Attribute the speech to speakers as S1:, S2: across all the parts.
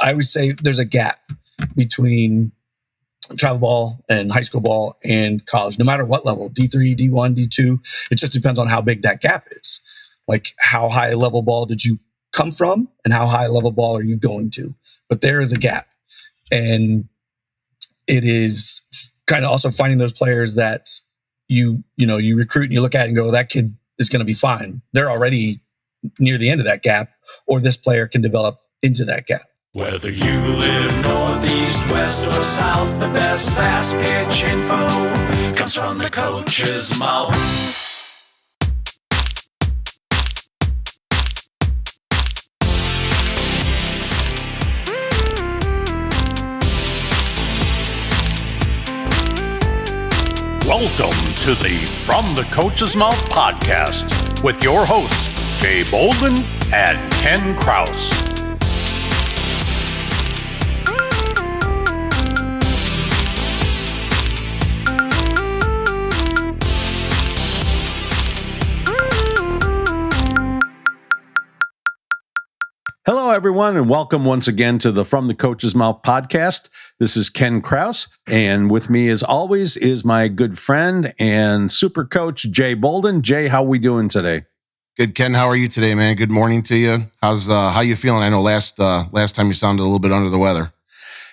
S1: I would say there's a gap between travel ball and high school ball and college, no matter what level, D3, D1, D2. It just depends on how big that gap is. Like, how high level ball did you come from and how high level ball are you going to? But there is a gap. And it is kind of also finding those players that you recruit and you look at and go, that kid is going to be fine. They're already near the end of that gap, or this player can develop into that gap.
S2: Whether you live northeast, west, or south, the best fast pitch info comes from the coach's mouth. Welcome to the From the Coach's Mouth podcast with your hosts, Jay Bolden and Ken Kraus.
S3: Hello, everyone, and welcome once again to the From the Coach's Mouth podcast. This is Ken Kraus, and with me, as always, is my good friend and super coach, Jay Bolden. Jay, how are we doing today?
S4: Good, Ken. How are you today, man? Good morning to you. How you feeling? I know last time you sounded a little bit under the weather.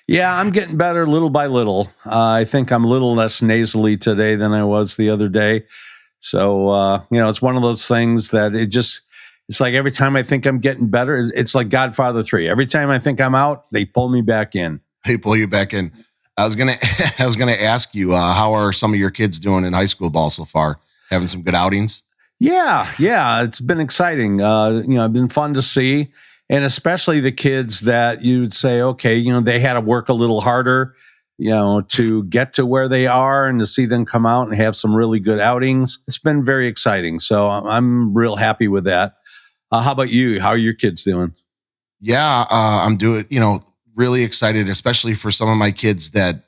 S3: Yeah, I'm getting better little by little. I think I'm a little less nasally today than I was the other day. So, it's one of those things that it's like every time I think I'm getting better, it's like Godfather 3. Every time I think I'm out, they pull me back in.
S4: They pull you back in. I was gonna ask you, how are some of your kids doing in high school ball so far? Having some good outings? Yeah,
S3: it's been exciting. Been fun to see, and especially the kids that you would say, okay, they had to work a little harder, to get to where they are, and to see them come out and have some really good outings. It's been very exciting. So I'm real happy with that. How about you? How are your kids doing?
S4: Yeah, I'm doing, really excited, especially for some of my kids that,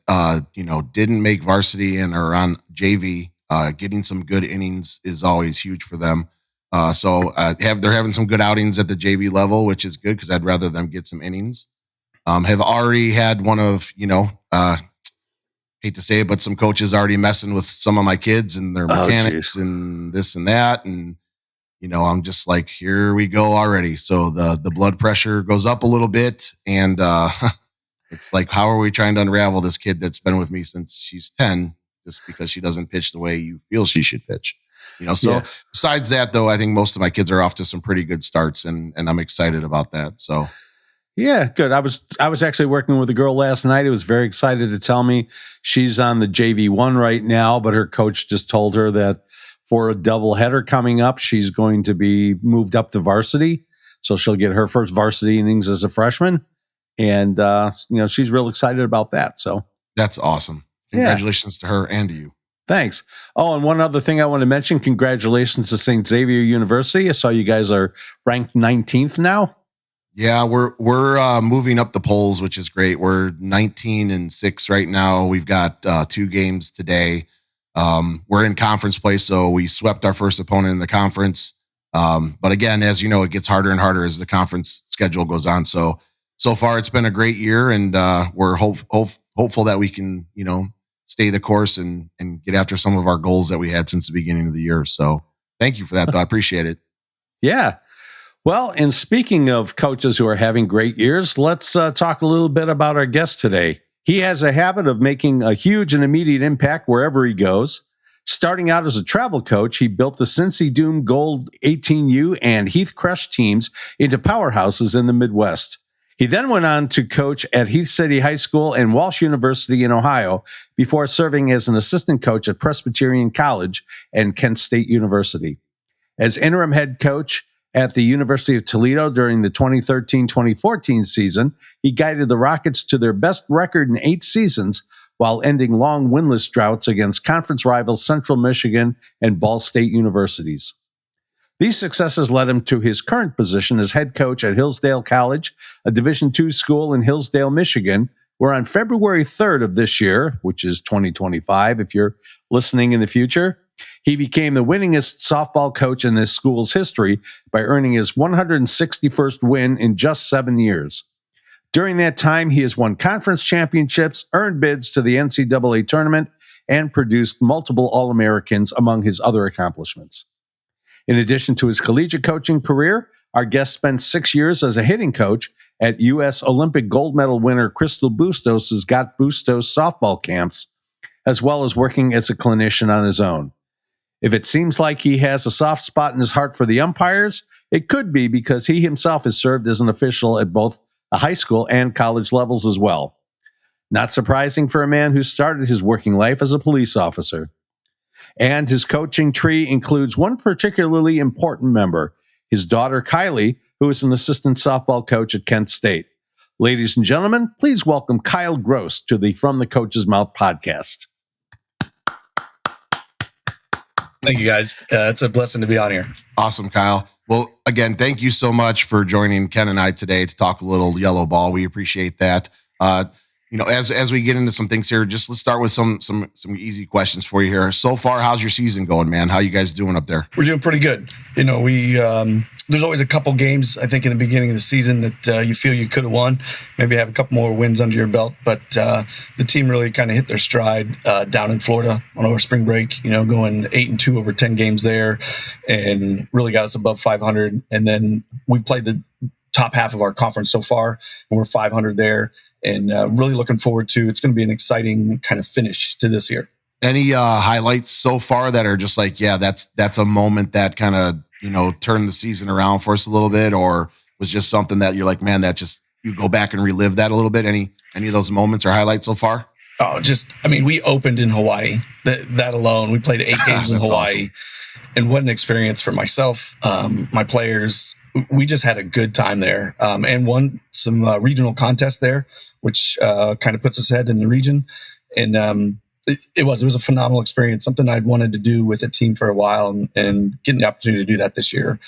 S4: didn't make varsity and are on JV. Getting some good innings is always huge for them. They're having some good outings at the JV level, which is good because I'd rather them get some innings. Have already had one of, hate to say it, but some coaches already messing with some of my kids and their mechanics and this and that. And I'm just like, here we go already. So the blood pressure goes up a little bit. And it's like, how are we trying to unravel this kid that's been with me since she's 10, just because she doesn't pitch the way you feel she should pitch? Besides that, though, I think most of my kids are off to some pretty good starts, and I'm excited about that. So,
S3: yeah, good. I was actually working with a girl last night who was very excited to tell me she's on the JV1 right now, but her coach just told her that for a doubleheader coming up, she's going to be moved up to varsity. So she'll get her first varsity innings as a freshman. And, she's real excited about that. So
S4: that's awesome. Congratulations to her and to you.
S3: Thanks. Oh, and one other thing I want to mention, congratulations to St. Xavier University. I saw you guys are ranked 19th now.
S4: Yeah, we're moving up the polls, which is great. We're 19-6 right now. We've got 2 games today. We're in conference play, so we swept our first opponent in the conference. But again, as you know, it gets harder and harder as the conference schedule goes on. So far it's been a great year, and we're hopeful that we can, stay the course and get after some of our goals that we had since the beginning of the year. So thank you for that, though. I appreciate it.
S3: Yeah. Well, and speaking of coaches who are having great years, let's talk a little bit about our guest today. He has a habit of making a huge and immediate impact wherever he goes. Starting out as a travel coach, he built the Cincy Doom Gold 18U and Heath Crush teams into powerhouses in the Midwest. He then went on to coach at Heath City High School and Walsh University in Ohio before serving as an assistant coach at Presbyterian College and Kent State University. As interim head coach at the University of Toledo during the 2013-2014 season, he guided the Rockets to their best record in 8 seasons while ending long winless droughts against conference rivals Central Michigan and Ball State universities. These successes led him to his current position as head coach at Hillsdale College, a Division II school in Hillsdale, Michigan, where on February 3rd of this year, which is 2025 if you're listening in the future, he became the winningest softball coach in this school's history by earning his 161st win in just 7 years. During that time, he has won conference championships, earned bids to the NCAA tournament, and produced multiple All-Americans among his other accomplishments. In addition to his collegiate coaching career, our guest spent 6 years as a hitting coach at U.S. Olympic gold medal winner Crystal Bustos' Got Bustos softball camps, as well as working as a clinician on his own. If it seems like he has a soft spot in his heart for the umpires, it could be because he himself has served as an official at both the high school and college levels as well. Not surprising for a man who started his working life as a police officer. And his coaching tree includes one particularly important member, his daughter Kylie, who is an assistant softball coach at Kent State. Ladies and gentlemen, please welcome Kyle Gross to the From the Coach's Mouth podcast.
S1: Thank you, guys. It's a blessing to be on here.
S4: Awesome, Kyle. Well, again, thank you so much for joining Ken and I today to talk a little yellow ball. We appreciate that. As we get into some things here, just let's start with some easy questions for you here. So far, how's your season going, man? How you guys doing up there?
S1: We're doing pretty good. We there's always a couple games, I think, in the beginning of the season that you feel you could have won. Maybe have a couple more wins under your belt. But the team really kind of hit their stride down in Florida on our spring break, going 8-2 over 10 games there and really got us above 500. And then we played the top half of our conference so far, and we're 500 there. And really looking forward to it's going to be an exciting kind of finish to this year.
S4: Any highlights so far that are just like, yeah, that's a moment that kind of, turned the season around for us a little bit, or was just something that you're like, man, that just, you go back and relive that a little bit? Any of those moments or highlights so far?
S1: Oh, we opened in Hawaii. That alone, we played 8 games in Hawaii. Awesome. And what an experience for myself, my players. We just had a good time there, and won some regional contests there, which kind of puts us ahead in the region. And it was a phenomenal experience, something I'd wanted to do with a team for a while, and getting the opportunity to do that this year,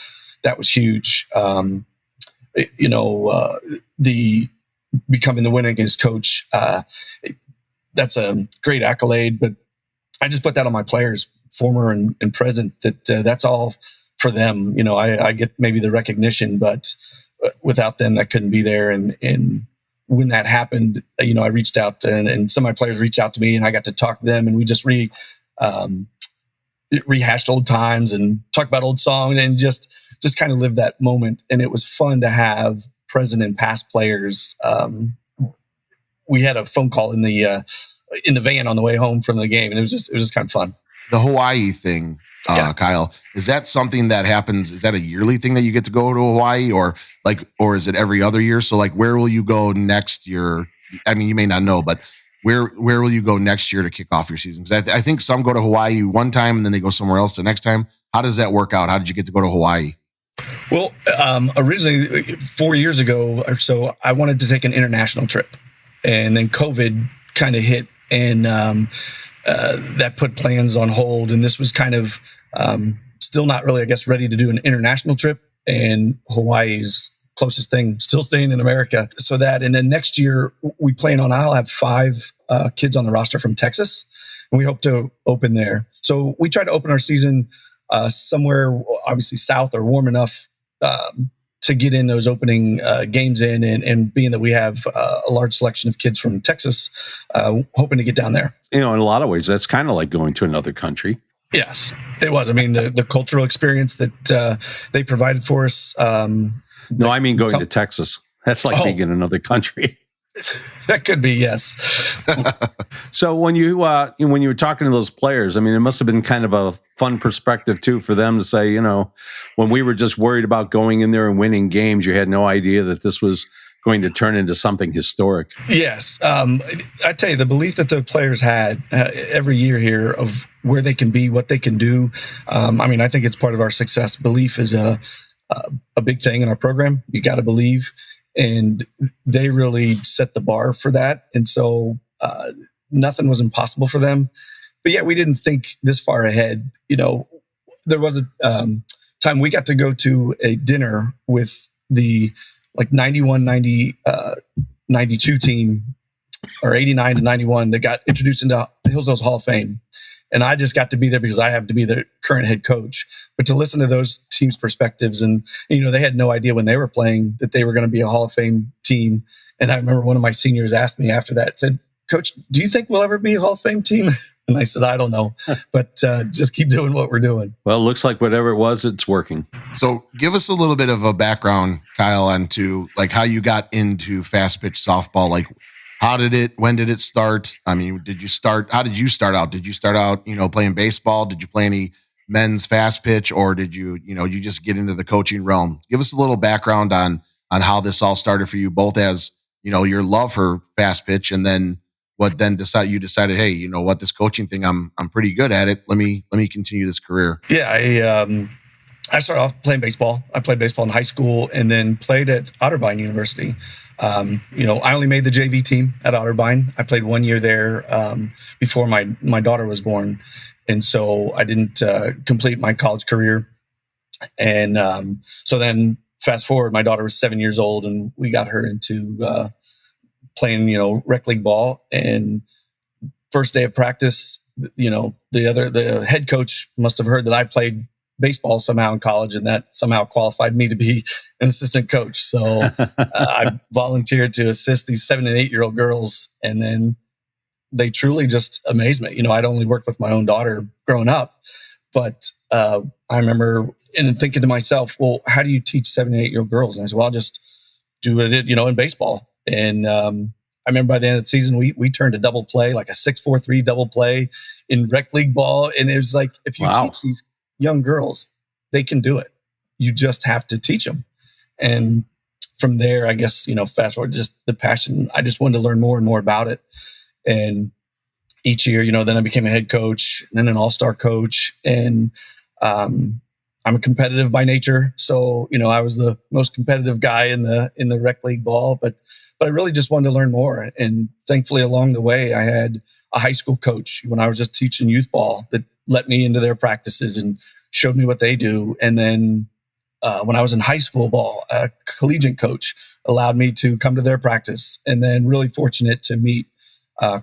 S1: that was huge. The becoming the Winningest coach, that's a great accolade, but I just put that on my players, former and present, that's all for them. I get maybe the recognition, but without them, that couldn't be there. And when that happened, I reached out and some of my players reached out to me, and I got to talk to them, and we just rehashed old times and talked about old songs and just kind of lived that moment. And it was fun to have present and past players. We had a phone call in the van on the way home from the game, and it was just kind of fun.
S4: The Hawaii thing, Kyle, is that something that happens? Is that a yearly thing that you get to go to Hawaii, or is it every other year? So where will you go next year? I mean, you may not know, but where will you go next year to kick off your season? Because I think some go to Hawaii one time and then they go somewhere else the next time. How does that work out? How did you get to go to Hawaii?
S1: Well, originally 4 years ago or so, I wanted to take an international trip, and then COVID kind of hit, and that put plans on hold. And this was kind of still not really, I guess, ready to do an international trip. And Hawaii's closest thing, still staying in America. So that, and then next year we plan on, I'll have 5 kids on the roster from Texas, and we hope to open there. So we try to open our season somewhere, obviously south or warm enough to get in those opening games in, and being that we have a large selection of kids from Texas, hoping to get down there.
S3: In a lot of ways, that's kind of like going to another country.
S1: Yes, it was. I mean, the cultural experience that they provided for us.
S3: No, I mean going to Texas. That's like being in another country.
S1: That could be, yes.
S3: So when you were talking to those players, I mean, it must have been kind of a fun perspective too for them to say, when we were just worried about going in there and winning games, you had no idea that this was going to turn into something historic.
S1: Yes. I tell you, the belief that the players had every year here of where they can be, what they can do. I think it's part of our success. Belief is a big thing in our program. You got to believe. And they really set the bar for that. And so nothing was impossible for them. But yeah, we didn't think this far ahead. There was a time we got to go to a dinner with the 91, 90, 92 team, or 89 to 91 that got introduced into Hillsdale's Hall of Fame. And I just got to be there because I have to be the current head coach. But to listen to those teams' perspectives, and they had no idea when they were playing that they were going to be a Hall of Fame team. And I remember one of my seniors asked me after that, said, "Coach, do you think we'll ever be a Hall of Fame team?" And I said, "I don't know, but just keep doing what we're doing."
S3: Well, it looks like whatever it was, it's working.
S4: So give us a little bit of a background, Kyle, onto like how you got into fast pitch softball. Like, when did it start? I mean, how did you start out? Did you start out, playing baseball? Did you play any men's fast pitch, or did you just get into the coaching realm? Give us a little background on how this all started for you, both as, your love for fast pitch, and then what then you decided, hey, you know what, this coaching thing, I'm pretty good at it. Let me continue this career.
S1: Yeah, I started off playing baseball. I played baseball in high school and then played at Otterbein University. I only made the JV team at Otterbein. I played 1 year there before my daughter was born. And so I didn't complete my college career. And so then fast forward, my daughter was 7 years old and we got her into playing, rec league ball. And first day of practice, the head coach must have heard that I played baseball somehow in college, and that somehow qualified me to be an assistant coach. So I volunteered to assist these 7 and 8 year old girls, and then they truly just amazed me. I'd only worked with my own daughter growing up, but I remember thinking to myself, well, how do you teach 7 and 8 year old girls? And I said, well, I'll just do it, in baseball. And I remember by the end of the season, we turned a double play, like a 6-4-3 double play in rec league ball. And it was like, if you teach these young girls, they can do it. You just have to teach them. And from there, I guess, fast forward, just the passion. I just wanted to learn more and more about it. And each year, then I became a head coach, and then an all-star coach. And I'm a competitive by nature. So, I was the most competitive guy in the rec league ball, but I really just wanted to learn more. And thankfully along the way, I had a high school coach when I was just teaching youth ball that let me into their practices and showed me what they do. And then when I was in high school ball, a collegiate coach allowed me to come to their practice. And then really fortunate to meet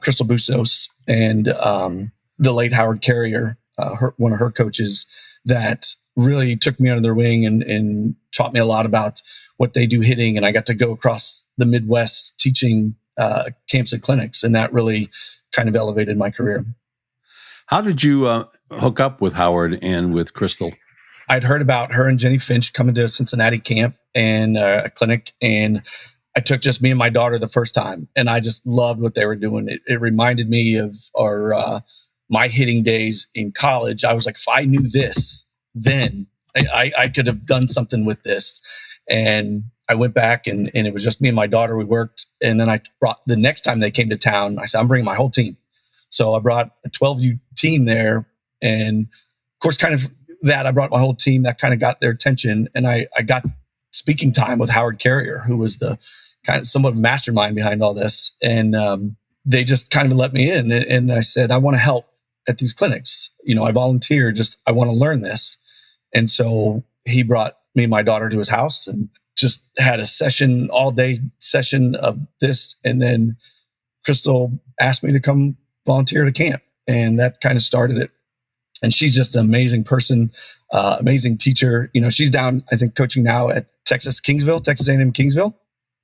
S1: Crystal Bustos and the late Howard Carrier, one of her coaches, that really took me under their wing and taught me a lot about what they do hitting. And I got to go across the Midwest teaching camps and clinics. And that really kind of elevated my career.
S3: How did you hook up with Howard and with Crystal?
S1: I'd heard about her and Jenny Finch coming to a Cincinnati camp and a clinic. And I took just me and my daughter the first time. And I just loved what they were doing. It reminded me of my hitting days in college. I was like, if I knew this, then I could have done something with this. And I went back and it was just me and my daughter. We worked. And then I brought, the next time they came to town, I said, I'm bringing my whole team. So I brought a 12U team there. And of course, kind of that, I brought my whole team. That kind of got their attention. And I got speaking time with Howard Carrier, who was the kind of somewhat of mastermind behind all this. And they just kind of let me in. And I said, I want to help at these clinics. I volunteer, I want to learn this. And so he brought me and my daughter to his house and just had a all day session of this. And then Crystal asked me to come volunteer at camp. And that kind of started it. And she's just an amazing person, amazing teacher. She's down, I think, coaching now at Texas A&M Kingsville.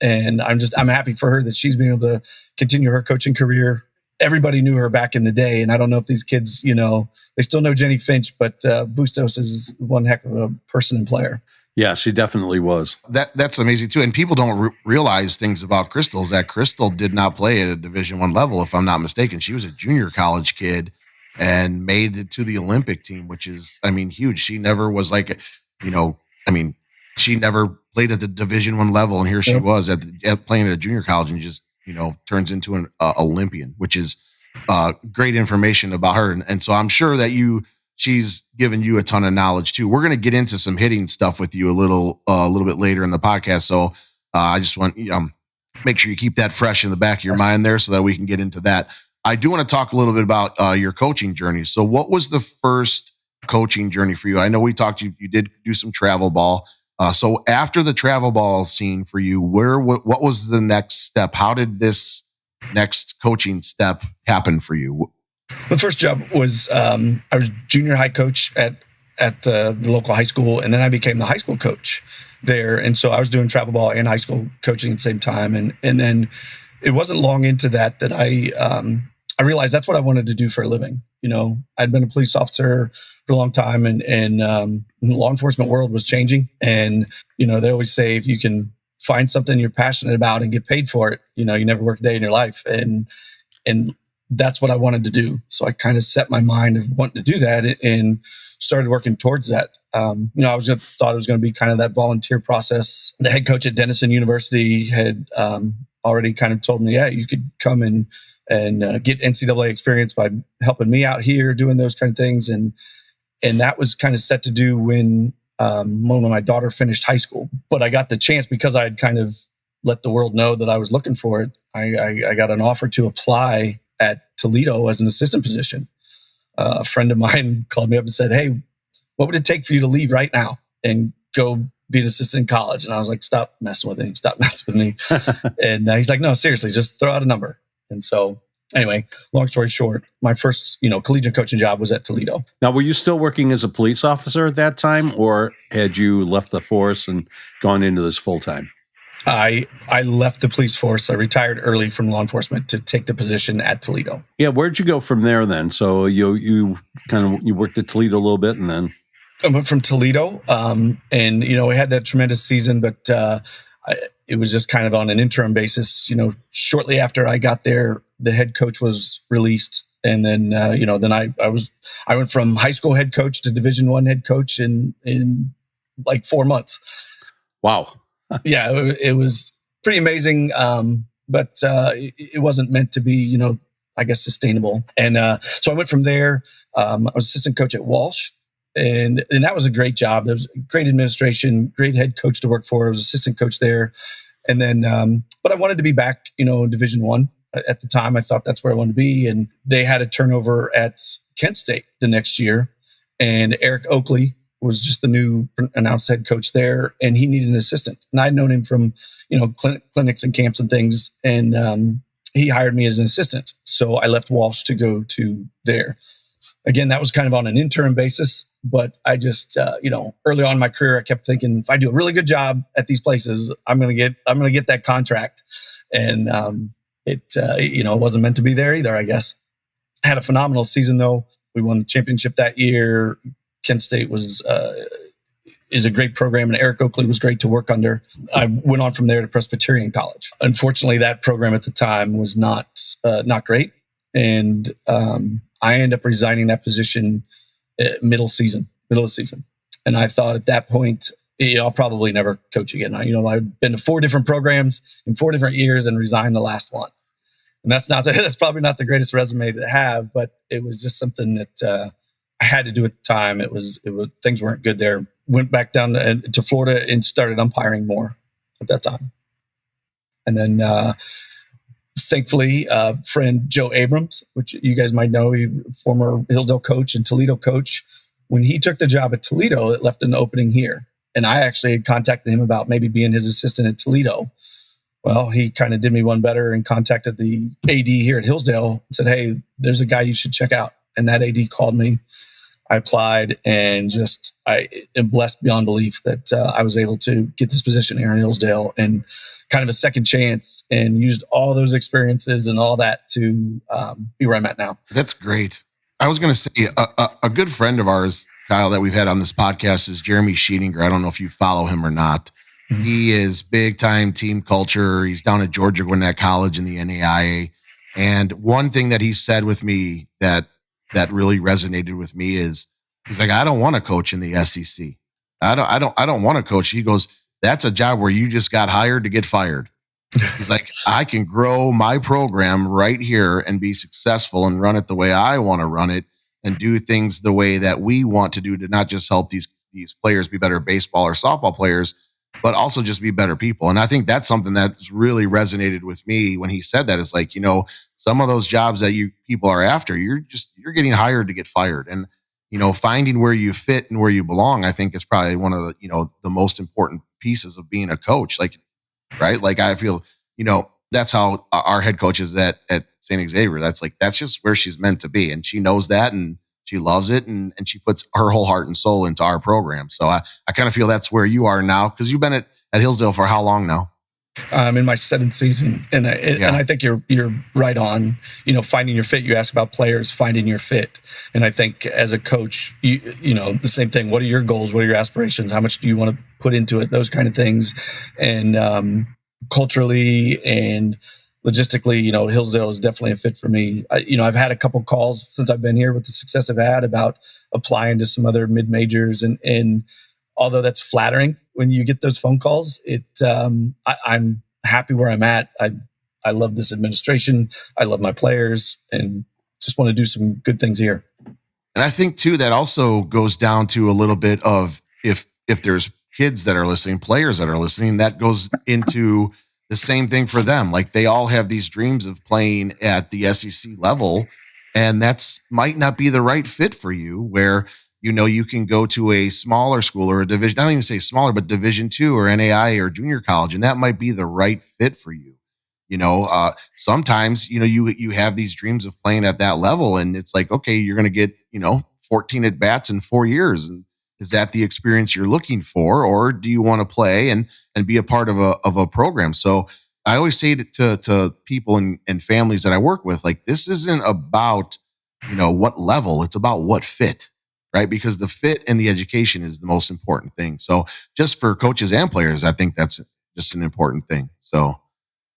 S1: And I'm happy for her that she's been able to continue her coaching career. Everybody knew her back in the day. And I don't know if these kids, they still know Jenny Finch, but Bustos is one heck of a person and player.
S3: Yeah, she definitely was.
S4: That's amazing too. And people don't realize things about Crystal, is that Crystal did not play at a Division I level, if I'm not mistaken. She was a junior college kid and made it to the Olympic team, which is, huge. She never was like, she never played at the Division I level, and here she was at playing at a junior college, and just turns into an Olympian, which is great information about her. And so I'm sure that she's given you a ton of knowledge too. We're going to get into some hitting stuff with you a little bit later in the podcast. So I just want make sure you keep that fresh in the back of your mind there, so that we can get into that. I do want to talk a little bit about your coaching journey. So what was the first coaching journey for you? I know we talked, you did do some travel ball. So after the travel ball scene for you, what was the next step? How did this next coaching step happen for you?
S1: The first job was I was junior high coach at the local high school, and then I became the high school coach there. And so I was doing travel ball and high school coaching at the same time. And then it wasn't long into that I realized that's what I wanted to do for a living. I'd been a police officer for a long time, and the law enforcement world was changing. And they always say if you can find something you're passionate about and get paid for it, you never work a day in your life. And that's what I wanted to do. So I kind of set my mind of wanting to do that and started working towards that. I thought it was going to be kind of that volunteer process. The head coach at Denison University had already kind of told me, yeah, you could come and get NCAA experience by helping me out here doing those kind of things. And that was kind of set to do when my daughter finished high school. But I got the chance because I had kind of let the world know that I was looking for it. I got an offer to apply at Toledo as an assistant position. A friend of mine called me up and said, hey, what would it take for you to leave right now and go be an assistant in college? And I was like, stop messing with me. And he's like, no, seriously, just throw out a number. And so anyway, long story short, my first, collegiate coaching job was at Toledo.
S3: Now, were you still working as a police officer at that time, or had you left the force and gone into this full time?
S1: I left the police force. I retired early from law enforcement to take the position at Toledo.
S3: Yeah, where'd you go from there then? So you worked at Toledo a little bit, and then
S1: I went from Toledo, and we had that tremendous season, but it was just kind of on an interim basis. Shortly after I got there, the head coach was released, and then then I went from high school head coach to Division I head coach in like 4 months.
S3: Wow.
S1: Yeah, it was pretty amazing, but it wasn't meant to be, I guess, sustainable. And so I went from there. I was assistant coach at Walsh, and that was a great job. There was great administration, great head coach to work for. I was assistant coach there. And then, but I wanted to be back, in Division I. At the time, I thought that's where I wanted to be. And they had a turnover at Kent State the next year, and Eric Oakley was just the new announced head coach there, and he needed an assistant. And I'd known him from, clinics and camps and things, and he hired me as an assistant. So I left Walsh to go to there. Again, that was kind of on an interim basis, but I just, early on in my career, I kept thinking, if I do a really good job at these places, I'm going to get that contract. And it wasn't meant to be there either, I guess. I had a phenomenal season though. We won the championship that year. Kent State is a great program, and Eric Oakley was great to work under. I went on from there to Presbyterian College. Unfortunately, that program at the time was not great, and I ended up resigning that position middle of the season. And I thought at that point, I'll probably never coach again. I've been to 4 different programs in 4 different years and resigned the last one. And that's probably not the greatest resume to have, but it was just something that I had to do at the time. It was things weren't good there. Went back down to Florida and started umpiring more at that time. And then thankfully, friend Joe Abrams, which you guys might know, former Hillsdale coach and Toledo coach, when he took the job at Toledo, it left an opening here. And I actually had contacted him about maybe being his assistant at Toledo. Well, he kind of did me one better and contacted the AD here at Hillsdale and said, hey, there's a guy you should check out. And that AD called me. I applied, and I am blessed beyond belief that I was able to get this position here in Hillsdale and kind of a second chance, and used all those experiences and all that to be where I'm at now.
S4: That's great. I was going to say a good friend of ours, Kyle, that we've had on this podcast is Jeremy Sheetinger. I don't know if you follow him or not. Mm-hmm. He is big time team culture. He's down at Georgia Gwinnett College in the NAIA. And one thing that he said with me that really resonated with me is he's like, I don't want to coach in the SEC. I don't want to coach. He goes, that's a job where you just got hired to get fired. He's like, I can grow my program right here and be successful and run it the way I want to run it and do things the way that we want to do to not just help these players be better baseball or softball players, but also just be better people. And I think that's something that's really resonated with me when he said that. It's like, some of those jobs that you people are after, you're getting hired to get fired. And, finding where you fit and where you belong, I think is probably one of the, the most important pieces of being a coach. Like, right. Like I feel, that's how our head coach is at St. Xavier. That's just where she's meant to be. And she knows that, and she loves it. And she puts her whole heart and soul into our program. So I kind of feel that's where you are now, because you've been at Hillsdale for how long now?
S1: I'm in my 7th season, and I think you're right on. Finding your fit. You ask about players finding your fit, and I think as a coach, the same thing. What are your goals? What are your aspirations? How much do you want to put into it? Those kind of things, and culturally and logistically, Hillsdale is definitely a fit for me. I've had a couple calls since I've been here with the success I've had about applying to some other mid majors, and although that's flattering when you get those phone calls, I'm happy where I'm at. I love this administration. I love my players, and just want to do some good things here.
S4: And I think too, that also goes down to a little bit of if there's kids that are listening, players that are listening, that goes into the same thing for them. Like, they all have these dreams of playing at the SEC level, and that's might not be the right fit for you, where you can go to a smaller school or a division, I don't even say smaller, but Division II or NAI or junior college, and that might be the right fit for you. Sometimes, you have these dreams of playing at that level, and it's like, okay, you're going to get, 14 at bats in 4 years. And is that the experience you're looking for, or do you want to play and be a part of a program? So I always say to people and families that I work with, like, this isn't about, what level, it's about what fit. Right? Because the fit and the education is the most important thing. So just for coaches and players, I think that's just an important thing. So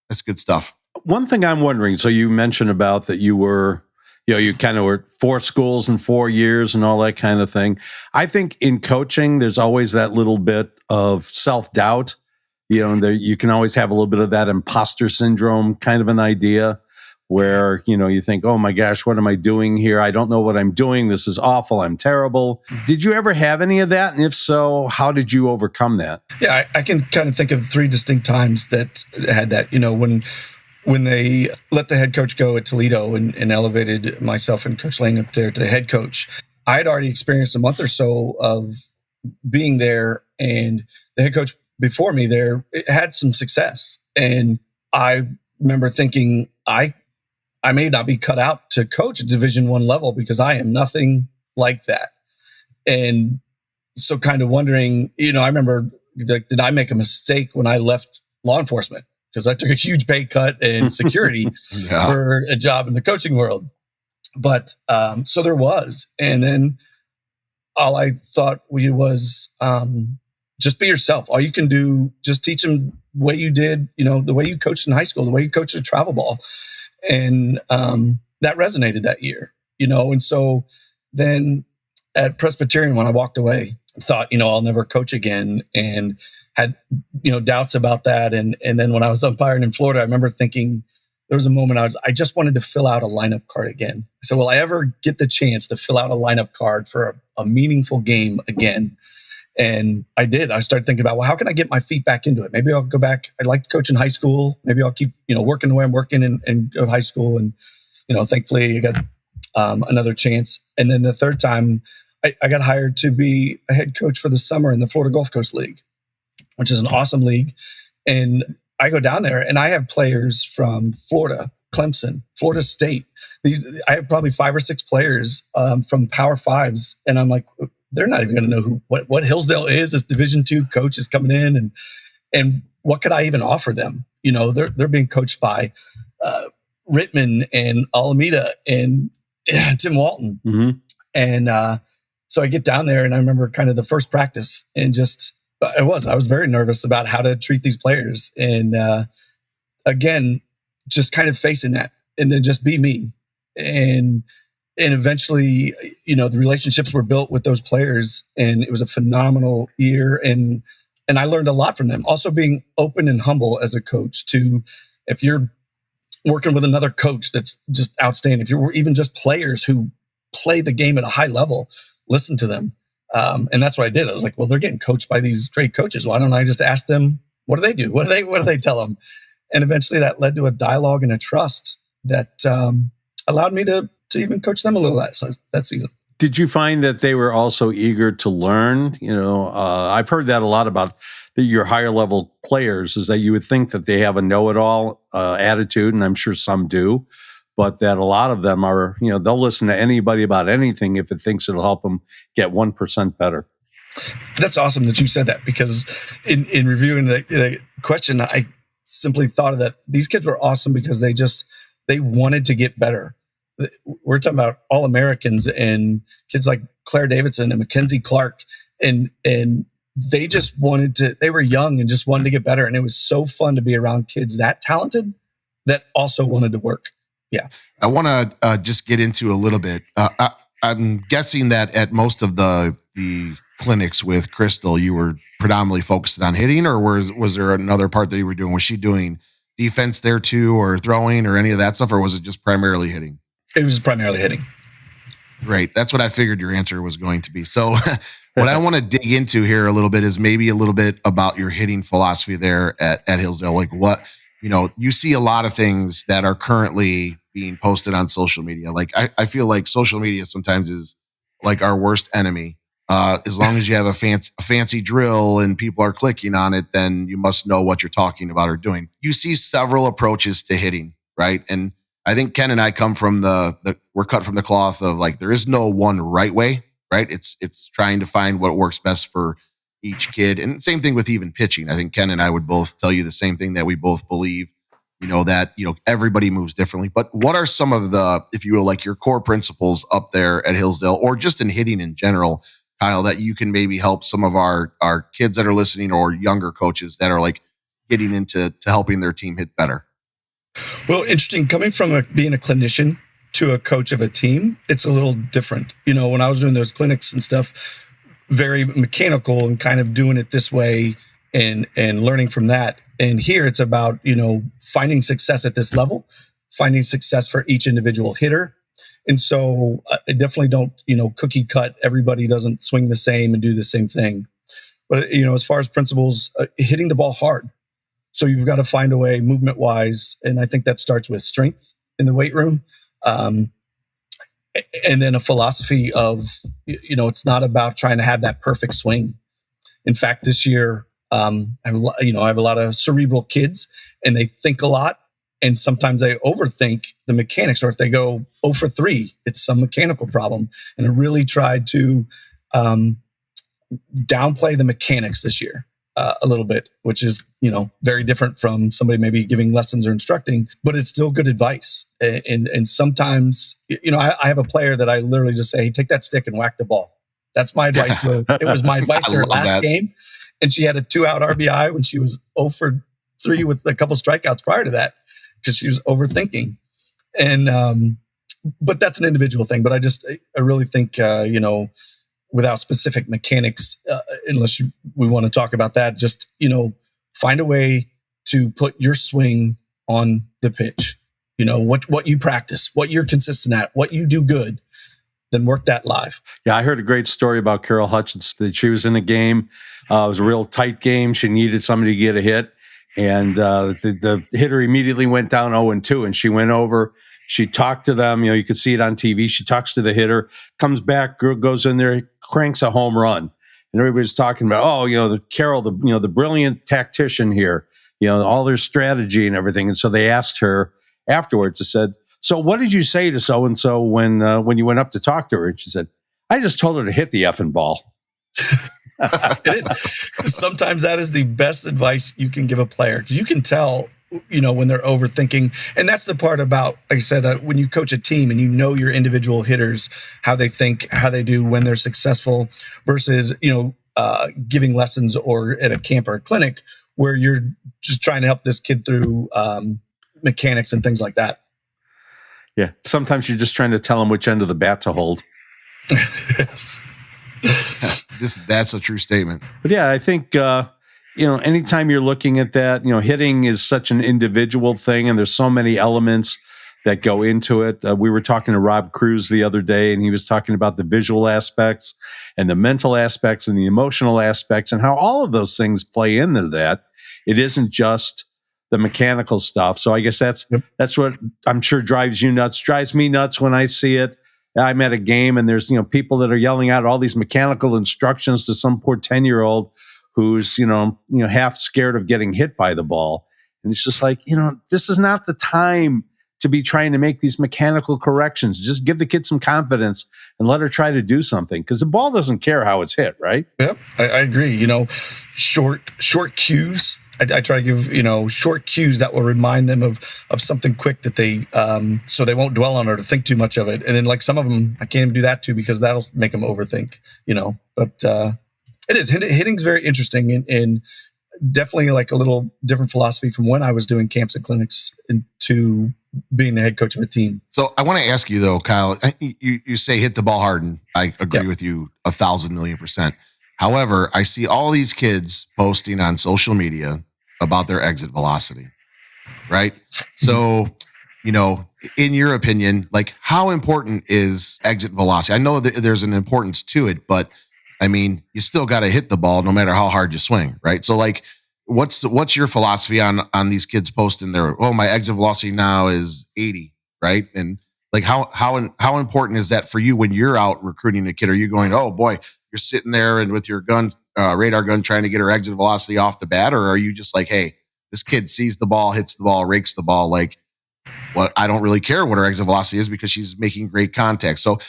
S4: that's good stuff.
S3: One thing I'm wondering, so you mentioned about that you were, you kind of were 4 schools in 4 years and all that kind of thing. I think in coaching, there's always that little bit of self-doubt. You can always have a little bit of that imposter syndrome kind of an idea, where, you think, oh my gosh, what am I doing here? I don't know what I'm doing. This is awful. I'm terrible. Did you ever have any of that? And if so, how did you overcome that?
S1: Yeah, I can kind of think of 3 distinct times that had that. When they let the head coach go at Toledo and elevated myself and Coach Lang up there to head coach, I had already experienced a month or so of being there, and the head coach before me there had some success. And I remember thinking, I may not be cut out to coach at Division I level, because I am nothing like that. And so kind of wondering, I remember, did I make a mistake when I left law enforcement? Because I took a huge pay cut in security for a job in the coaching world. But so there was. And then all I thought was just be yourself. All you can do, just teach them the way you did, the way you coached in high school, the way you coached at travel ball. And that resonated that year, and so then at Presbyterian, when I walked away, thought, I'll never coach again, and had, doubts about that. And then when I was umpiring in Florida, I remember thinking, there was a moment I just wanted to fill out a lineup card again. I said, will I ever get the chance to fill out a lineup card for a meaningful game again? And I did. I started thinking about, well, how can I get my feet back into it? Maybe I'll go back. I liked coaching high school. Maybe I'll keep, working the way I'm working and go to high school. And, thankfully I got another chance. And then the third time I got hired to be a head coach for the summer in the Florida Gulf Coast League, which is an awesome league. And I go down there and I have players from Florida, Clemson, Florida State. I have probably 5 or 6 players from Power Fives. And I'm like, they're not even going to know what Hillsdale is. This Division II coach is coming in, and what could I even offer them? They're being coached by Rittman and Alameda and Tim Walton. Mm-hmm. And so I get down there, and I remember kind of the first practice, and I was very nervous about how to treat these players. And again, just kind of facing that, and then just be me. And eventually, the relationships were built with those players, and it was a phenomenal year. And I learned a lot from them. Also being open and humble as a coach to, if you're working with another coach that's just outstanding, if you're even just players who play the game at a high level, listen to them. And that's what I did. I was like, well, they're getting coached by these great coaches. Why don't I just ask them, what do they do? What do they tell them? And eventually that led to a dialogue and a trust that allowed me to even coach them a little that season.
S3: Did you find that they were also eager to learn? I've heard that a lot about your higher level players, is that you would think that they have a know-it-all attitude, and I'm sure some do, but that a lot of them are, they'll listen to anybody about anything if it thinks it'll help them get 1% better.
S1: That's awesome that you said that, because in reviewing the question, I simply thought of that. These kids were awesome because they wanted to get better. We're talking about All-Americans and kids like Claire Davidson and Mackenzie Clark, and they just wanted to. They were young and just wanted to get better, and it was so fun to be around kids that talented that also wanted to work. Yeah,
S4: I want to just get into a little bit. I'm guessing that at most of the clinics with Crystal, you were predominantly focused on hitting, or was there another part that you were doing? Was she doing defense there too, or throwing, or any of that stuff, or was it just primarily hitting?
S1: It was primarily hitting.
S4: Great. That's what I figured your answer was going to be. So what I want to dig into here a little bit is maybe a little bit about your hitting philosophy there at Hillsdale. Like what, you see a lot of things that are currently being posted on social media. Like I feel like social media sometimes is like our worst enemy. As long as you have a fancy drill and people are clicking on it, then you must know what you're talking about or doing. You see several approaches to hitting, right? And I think Ken and I come from we're cut from the cloth of like, there is no one right way, right? It's trying to find what works best for each kid. And same thing with even pitching. I think Ken and I would both tell you the same thing, that we both believe, that, everybody moves differently. But what are some of the, if you will, like your core principles up there at Hillsdale, or just in hitting in general, Kyle, that you can maybe help some of our kids that are listening, or younger coaches that are like getting into helping their team hit better?
S1: Well, interesting. Coming from being a clinician to a coach of a team, it's a little different. When I was doing those clinics and stuff, very mechanical and kind of doing it this way and learning from that. And here it's about, finding success at this level, finding success for each individual hitter. And so I definitely don't, cookie cut. Everybody doesn't swing the same and do the same thing. But, as far as principles, hitting the ball hard. So you've got to find a way movement wise. And I think that starts with strength in the weight room. And then a philosophy of, it's not about trying to have that perfect swing. In fact, this year, I have a lot of cerebral kids, and they think a lot. And sometimes they overthink the mechanics, or if they go 0 for 3, it's some mechanical problem. And I really tried to downplay the mechanics this year a little bit, which is, very different from somebody maybe giving lessons or instructing, but it's still good advice. And sometimes, I have a player that I literally just say, hey, take that stick and whack the ball. That's my advice to her. It was my advice to her last game. And she had a 2-out RBI when she was 0 for 3 with a couple strikeouts prior to that, because she was overthinking. And, but that's an individual thing. But I really think, without specific mechanics, unless we want to talk about that, just, find a way to put your swing on the pitch. What you practice, what you're consistent at, what you do good, then work that live.
S3: Yeah, I heard a great story about Carol Hutchins, that she was in a game. It was a real tight game. She needed somebody to get a hit. And the hitter immediately went down 0-2, and she went over. She talked to them. You could see it on TV. She talks to the hitter, comes back, goes in there, cranks a home run. And everybody's talking about, Carol, the brilliant tactician here, all their strategy and everything. And so they asked her afterwards, they said, so what did you say to so-and-so when you went up to talk to her? And she said, I just told her to hit the effing ball.
S1: It is. Sometimes that is the best advice you can give a player, because you can tell, when they're overthinking. And that's the part about, like I said, when you coach a team and your individual hitters, how they think, how they do when they're successful, versus, giving lessons or at a camp or a clinic where you're just trying to help this kid through mechanics and things like that.
S3: Yeah. Sometimes you're just trying to tell them which end of the bat to hold.
S1: Yes.
S4: That's a true statement.
S3: But yeah, I think, anytime you're looking at that, hitting is such an individual thing, and there's so many elements that go into it. We were talking to Rob Cruz the other day, and he was talking about the visual aspects and the mental aspects and the emotional aspects, and how all of those things play into that. It isn't just the mechanical stuff. So I guess that's what I'm sure drives you nuts, drives me nuts when I see it. I'm at a game and there's, people that are yelling out all these mechanical instructions to some poor 10-year-old who's, half scared of getting hit by the ball. And it's just like, this is not the time to be trying to make these mechanical corrections. Just give the kid some confidence and let her try to do something, because the ball doesn't care how it's hit, right?
S1: Yep, I agree. Short cues. I try to give, short cues that will remind them of something quick that they, so they won't dwell on it or think too much of it. And then like some of them, I can't even do that too, because that'll make them overthink, but it is. Hitting's very interesting and definitely like a little different philosophy from when I was doing camps and clinics into being the head coach of a team.
S4: So I want to ask you though, Kyle, you say hit the ball hard, and I agree with you 1,000,000,000%. However, I see all these kids posting on social media about their exit velocity, right? So, in your opinion, like how important is exit velocity? I know that there's an importance to it, but I mean, you still got to hit the ball no matter how hard you swing, right? So like, what's your philosophy on these kids posting their, my exit velocity now is 80, right? And like how important is that for you when you're out recruiting a kid? Are you going, oh boy, you're sitting there and with your gun, radar gun, trying to get her exit velocity off the bat? Or are you just like, hey, this kid sees the ball, hits the ball, rakes the ball, like, well, I don't really care what her exit velocity is because she's making great contact. So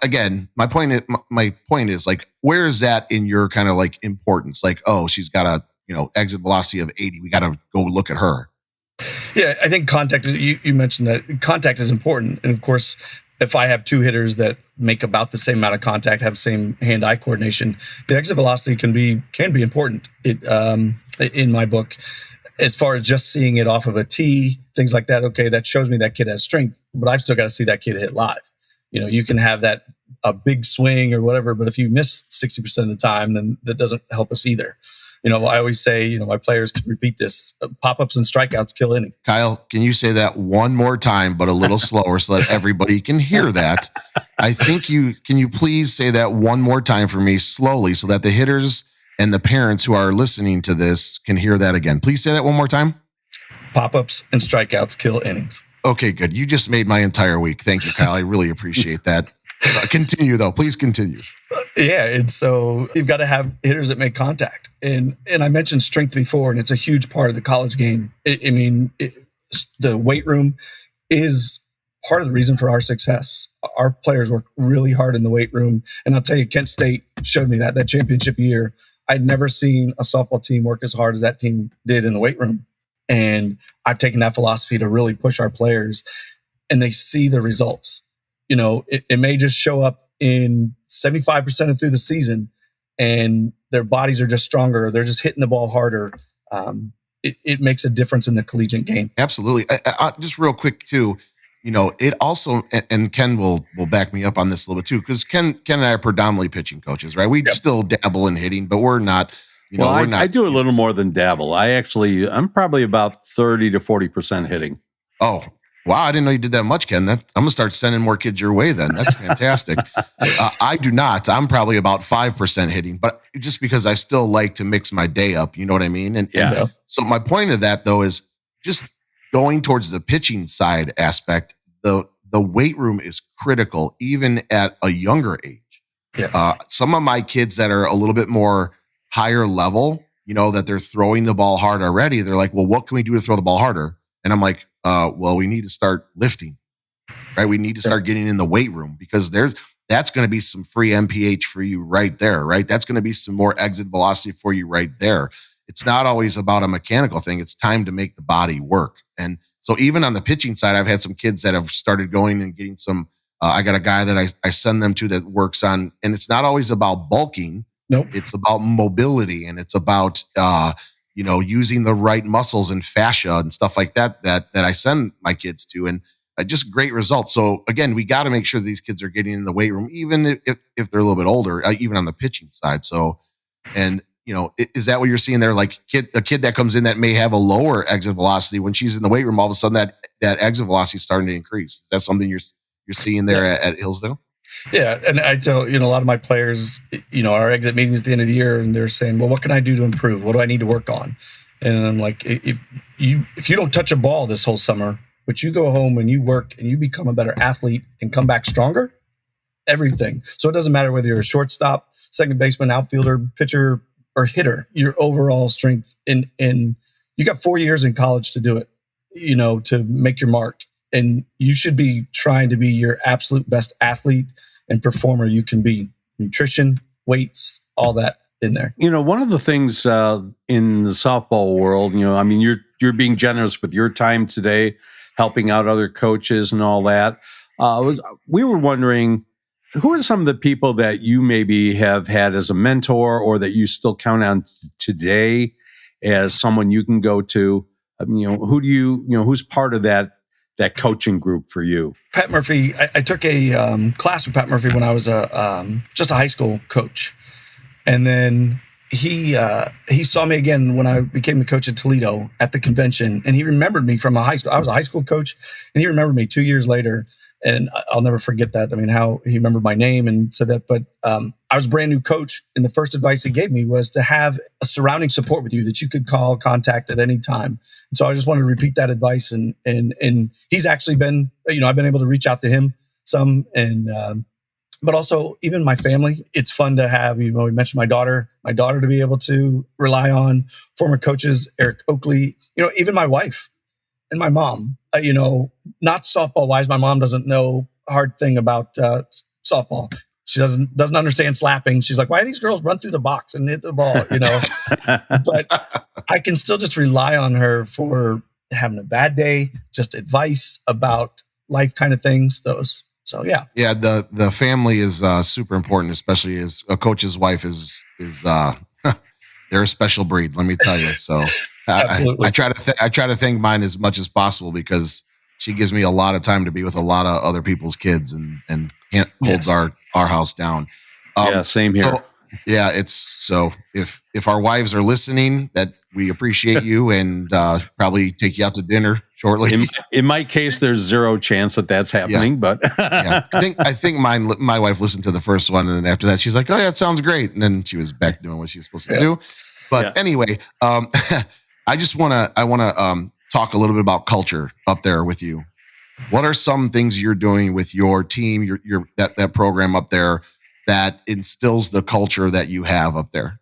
S4: again, my point is like, where is that in your kind of like importance? Like, oh, she's got a exit velocity of 80. We got to go look at her.
S1: Yeah, I think contact. You mentioned that contact is important, and of course, if I have two hitters that make about the same amount of contact, have same hand-eye coordination, the exit velocity can be important. In my book, as far as just seeing it off of a tee, things like that. Okay, that shows me that kid has strength, but I've still got to see that kid hit live. You can have a big swing or whatever, but if you miss 60% of the time, then that doesn't help us either. I always say, my players could repeat this: pop-ups and strikeouts kill inning.
S4: Kyle, can you say that one more time, but a little slower so that everybody can hear that? I think can you please say that one more time for me slowly so that the hitters and the parents who are listening to this can hear that again. Please say that one more time.
S1: Pop-ups and strikeouts kill innings.
S4: Okay, good. You just made my entire week. Thank you, Kyle. I really appreciate that. Continue though. Please continue.
S1: Yeah. And so you've got to have hitters that make contact. And I mentioned strength before, and it's a huge part of the college game. The weight room is part of the reason for our success. Our players work really hard in the weight room. And I'll tell you, Kent State showed me that championship year. I'd never seen a softball team work as hard as that team did in the weight room. And I've taken that philosophy to really push our players, and they see the results. It may just show up in 75% of through the season, and their bodies are just stronger. They're just hitting the ball harder. It makes a difference in the collegiate game.
S4: Absolutely. Just real quick too, it also, and Ken will back me up on this a little bit too, because Ken and I are predominantly pitching coaches, right? We still dabble in hitting, but we're not.
S3: I do a little more than dabble. I'm probably about 30 to 40% hitting.
S4: Oh, wow. I didn't know you did that much, Ken. I'm going to start sending more kids your way then. That's fantastic. I do not. I'm probably about 5% hitting, but just because I still like to mix my day up, you know what I mean? And so my point of that though is just going towards the pitching side aspect. The weight room is critical even at a younger age.
S1: Yeah.
S4: Some of my kids that are a little bit more higher level, that they're throwing the ball hard already. They're like, well, what can we do to throw the ball harder? And I'm like, well, we need to start lifting, right? We need to start getting in the weight room, because that's going to be some free MPH for you right there, right? That's going to be some more exit velocity for you right there. It's not always about a mechanical thing. It's time to make the body work. And so even on the pitching side, I've had some kids that have started going and getting some, I got a guy that I send them to that works on, and it's not always about bulking.
S1: Nope.
S4: It's about mobility, and it's about, using the right muscles and fascia and stuff like that I send my kids to, and just great results. So again, we got to make sure these kids are getting in the weight room, even if they're a little bit older, even on the pitching side. So, and is that what you're seeing there? Like a kid that comes in that may have a lower exit velocity, when she's in the weight room, all of a sudden that exit velocity is starting to increase. Is that something you're seeing there at Hillsdale?
S1: Yeah, and I tell a lot of my players, our exit meetings at the end of the year, and they're saying, "Well, what can I do to improve? What do I need to work on?" And I'm like, if you don't touch a ball this whole summer, but you go home and you work and you become a better athlete and come back stronger, everything. So it doesn't matter whether you're a shortstop, second baseman, outfielder, pitcher, or hitter. Your overall strength in you got 4 years in college to do it, to make your mark. And you should be trying to be your absolute best athlete and performer you can be. Nutrition, weights, all that in there.
S3: One of the things in the softball world, you're being generous with your time today, helping out other coaches and all that. We were wondering, who are some of the people that you maybe have had as a mentor or that you still count on today as someone you can go to? Who do who's part of that coaching group for you?
S1: Pat Murphy. I took a class with Pat Murphy when I was just a high school coach. And then he saw me again when I became the coach at Toledo at the convention. And he remembered me from a high school. I was a high school coach, and he remembered me 2 years later. And I'll never forget that. I mean, how he remembered my name and said that. But I was a brand new coach, and the first advice he gave me was to have a surrounding support with you that you could call, contact at any time. And so I just wanted to repeat that advice. And he's actually been, I've been able to reach out to him some, and but also even my family. It's fun to have, we mentioned my daughter to be able to rely on, former coaches, Eric Oakley, even my wife and my mom. Not softball wise, my mom doesn't know a hard thing about softball. She doesn't understand slapping. She's like, why do these girls run through the box and hit the ball? But I can still just rely on her for having a bad day, just advice about life kind of things. Those. So yeah.
S4: Yeah. The family is super important, especially as a coach's wife is they're a special breed. Let me tell you. So
S1: Absolutely.
S4: I try to thank mine as much as possible because she gives me a lot of time to be with a lot of other people's kids and holds our house down.
S3: Same here.
S4: So, if our wives are listening, that we appreciate you and probably take you out to dinner shortly.
S3: In my case, there's zero chance that that's happening, but
S4: yeah. I think my wife listened to the first one, and then after that, she's like, "Oh yeah, it sounds great," and then she was back doing what she was supposed to do. But anyway, I want to talk a little bit about culture up there with you. What are some things you're doing with your team, your that program up there that instills the culture that you have up there?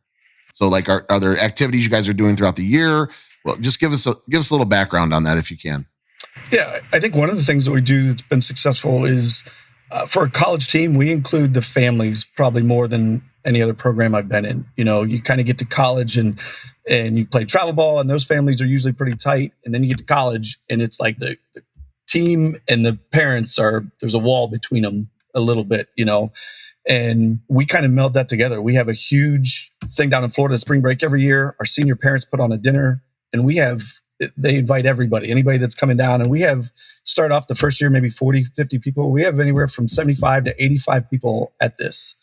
S4: So, like, are there activities you guys are doing throughout the year? Well, just give us a little background on that if you can.
S1: Yeah, I think one of the things that we do that's been successful is for a college team, we include the families probably more than any other program I've been in. You kind of get to college and you play travel ball, and those families are usually pretty tight. And then you get to college, and it's like the team and the parents there's a wall between them a little bit, and we kind of meld that together. We have a huge thing down in Florida, spring break every year. Our senior parents put on a dinner, and they invite anybody that's coming down. And we have start off the first year, maybe 40, 50 people. We have anywhere from 75 to 85 people at this.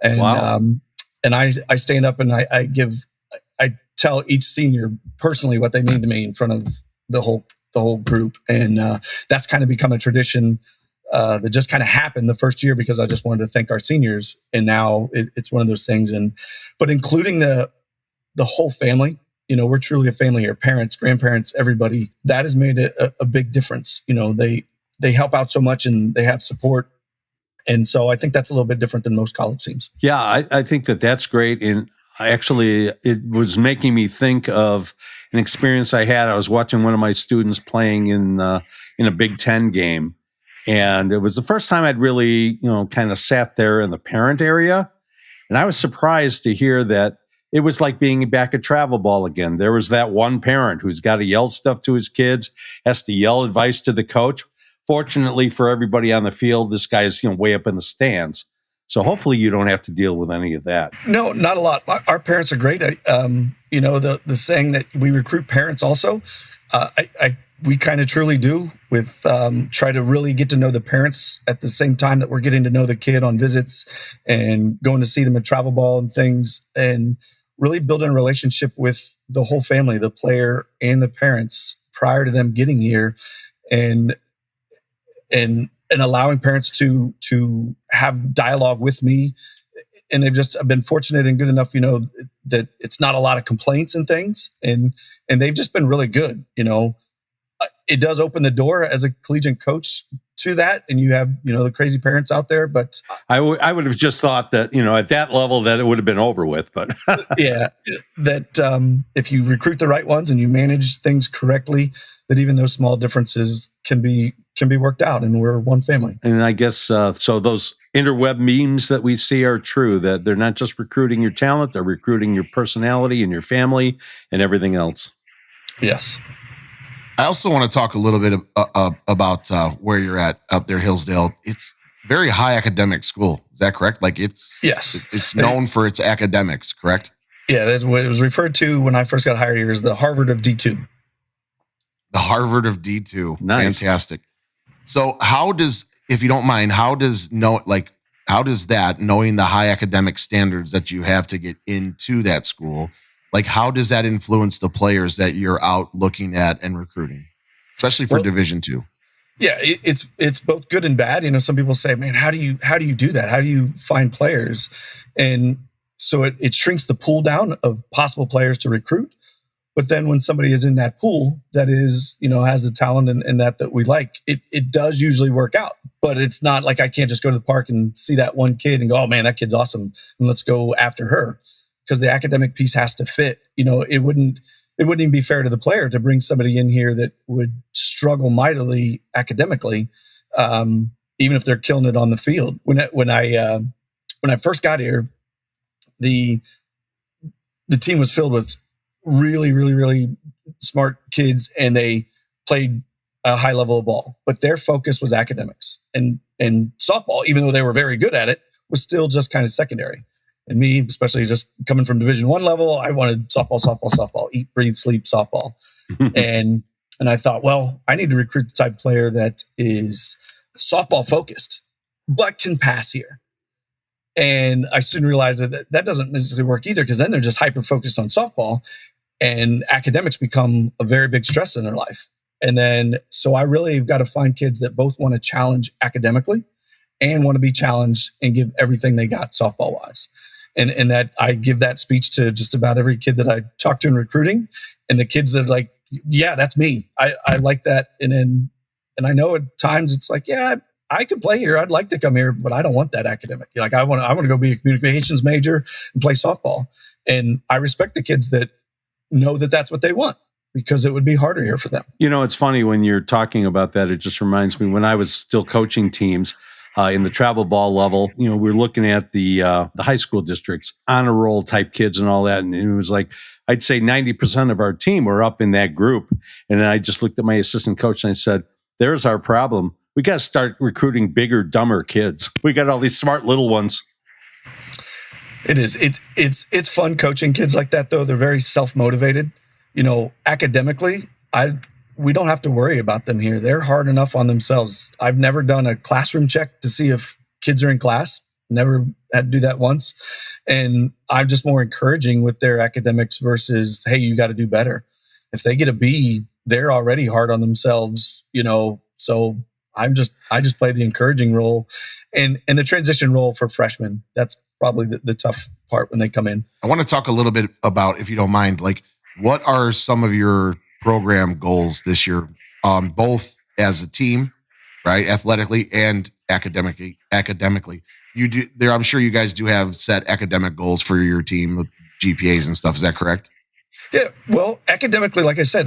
S1: And,
S3: wow.
S1: And I stand up and I tell each senior personally what they mean to me in front of the whole group. And that's kind of become a tradition that just kind of happened the first year because I just wanted to thank our seniors. And now it's one of those things. But including the whole family, we're truly a family here, parents, grandparents, everybody. That has made a big difference. They help out so much and they have support. And so I think that's a little bit different than most college teams.
S3: Yeah, I think that's great. And it was making me think of an experience I had. I was watching one of my students playing in a Big Ten game. And it was the first time I'd really, kind of sat there in the parent area. And I was surprised to hear that it was like being back at travel ball again. There was that one parent who's got to yell stuff to his kids, has to yell advice to the coach. Fortunately for everybody on the field, this guy's way up in the stands. So hopefully you don't have to deal with any of that.
S1: No, not a lot. Our parents are great. The saying that we recruit parents also, we kind of truly do with try to really get to know the parents at the same time that we're getting to know the kid on visits and going to see them at travel ball and things, and really building a relationship with the whole family, the player and the parents prior to them getting here, and allowing parents to have dialogue with me. And I've been fortunate and good enough, that it's not a lot of complaints and things. And they've just been really good. It does open the door as a collegiate coach to that, and you have, the crazy parents out there, but
S3: I would have just thought that, at that level that it would have been over with, but
S1: yeah, that if you recruit the right ones and you manage things correctly, that even those small differences can be worked out, and we're one family.
S3: And I guess so those interweb memes that we see are true, that they're not just recruiting your talent, they're recruiting your personality and your family and everything else.
S1: Yes.
S4: I also want to talk a little bit about where you're at up there, Hillsdale. It's very high academic school. Is that correct? Like it's known for its academics, correct?
S1: Yeah, that's what it was referred to when I first got hired here as the Harvard of D2.
S4: The Harvard of D2.
S3: Nice.
S4: Fantastic. So if you don't mind, how does that, knowing the high academic standards that you have to get into that school, like how does that influence the players that you're out looking at and recruiting, especially for Division II?
S1: Yeah, it's both good and bad. Some people say, man, how do you do that? How do you find players? And so it shrinks the pool down of possible players to recruit. But then when somebody is in that pool that is, has the talent and that we like, it does usually work out. But it's not like I can't just go to the park and see that one kid and go, oh man, that kid's awesome, and let's go after her. Because the academic piece has to fit. It wouldn't even be fair to the player to bring somebody in here that would struggle mightily academically, even if they're killing it on the field. When I first got here, the team was filled with really, really, really smart kids, and they played a high level of ball. But their focus was academics, and softball, even though they were very good at it, was still just kind of secondary. And me, especially just coming from Division I level, I wanted softball, eat, breathe, sleep, softball. and I thought, well, I need to recruit the type of player that is softball focused, but can pass here. And I soon realized that doesn't necessarily work either, because then they're just hyper focused on softball, and academics become a very big stress in their life. And then, so I really have got to find kids that both want to challenge academically and want to be challenged and give everything they got softball wise. And that I give that speech to just about every kid that I talk to in recruiting, and the kids that are like, yeah, that's me. I like that. And I know at times it's like, yeah, I could play here. I'd like to come here, but I don't want that academic. Like I want to go be a communications major and play softball. And I respect the kids that know that that's what they want, because it would be harder here for them.
S3: It's funny when you're talking about that. It just reminds me when I was still coaching teams in the travel ball level. We're looking at the high school districts, honor roll type kids and all that. And it was like, I'd say 90% of our team were up in that group. And I just looked at my assistant coach and I said, there's our problem. We got to start recruiting bigger, dumber kids. We got all these smart little ones.
S1: It is. It's fun coaching kids like that, though. They're very self-motivated. Academically, we don't have to worry about them here. They're hard enough on themselves. I've never done a classroom check to see if kids are in class. Never had to do that once. And I'm just more encouraging with their academics versus, hey, you got to do better. If they get a B, they're already hard on themselves, so I just play the encouraging role and the transition role for freshmen. That's probably the tough part when they come in.
S4: I want to talk a little bit about, if you don't mind, like what are some of your program goals this year, both as a team, right, athletically and academically. You do there. I'm sure you guys do have set academic goals for your team with GPAs and stuff. Is that correct?
S1: Yeah. Well, academically, like I said,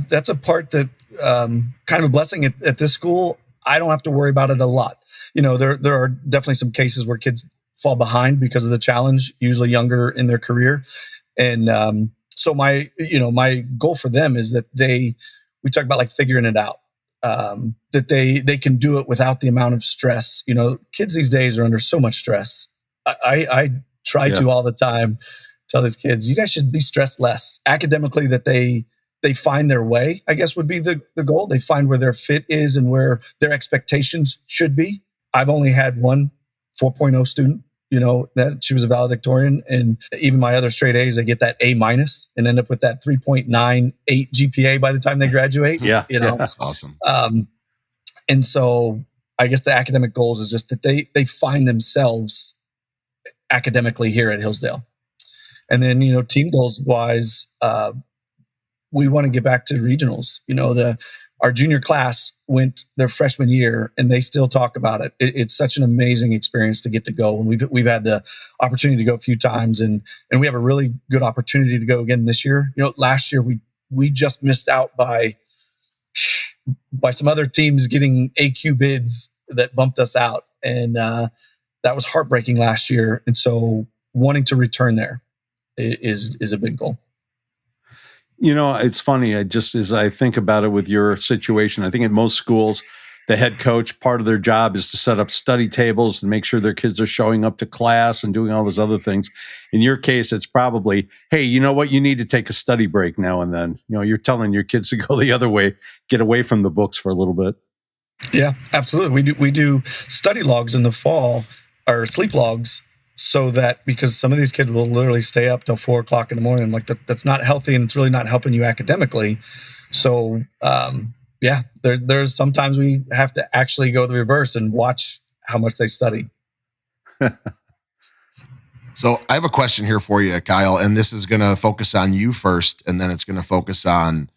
S1: that's a part that kind of a blessing at this school. I don't have to worry about it a lot. There are definitely some cases where kids fall behind because of the challenge, usually younger in their career, and so my goal for them is that we talk about like figuring it out, that they can do it without the amount of stress. Kids these days are under so much stress. I try to all the time tell these kids, you guys should be stressed less academically, that they find their way, I guess would be the goal. They find where their fit is and where their expectations should be. I've only had one 4.0 student, that she was a valedictorian, and even my other straight A's, they get that A- and end up with that 3.98 GPA by the time they graduate.
S3: Yeah.
S4: That's awesome.
S1: And so I guess the academic goals is just that they find themselves academically here at Hillsdale. And then, team goals wise, we want to get back to regionals. Our junior class went their freshman year, and they still talk about it. It's such an amazing experience to get to go. And we've had the opportunity to go a few times, and we have a really good opportunity to go again this year. Last year we just missed out by some other teams getting AQ bids that bumped us out, and that was heartbreaking last year. And so wanting to return there is a big goal.
S3: It's funny. As I think about it with your situation, I think in most schools, the head coach, part of their job is to set up study tables and make sure their kids are showing up to class and doing all those other things. In your case, it's probably, hey, you know what? You need to take a study break now and then. You're telling your kids to go the other way, get away from the books for a little bit.
S1: Yeah, absolutely. We do study logs in the fall, or sleep logs, so that, because some of these kids will literally stay up till 4 o'clock in the morning. Like that's not healthy, and it's really not helping you academically. So, there's sometimes we have to actually go the reverse and watch how much they study.
S4: So I have a question here for you, Kyle, and this is going to focus on you first, and then it's going to focus on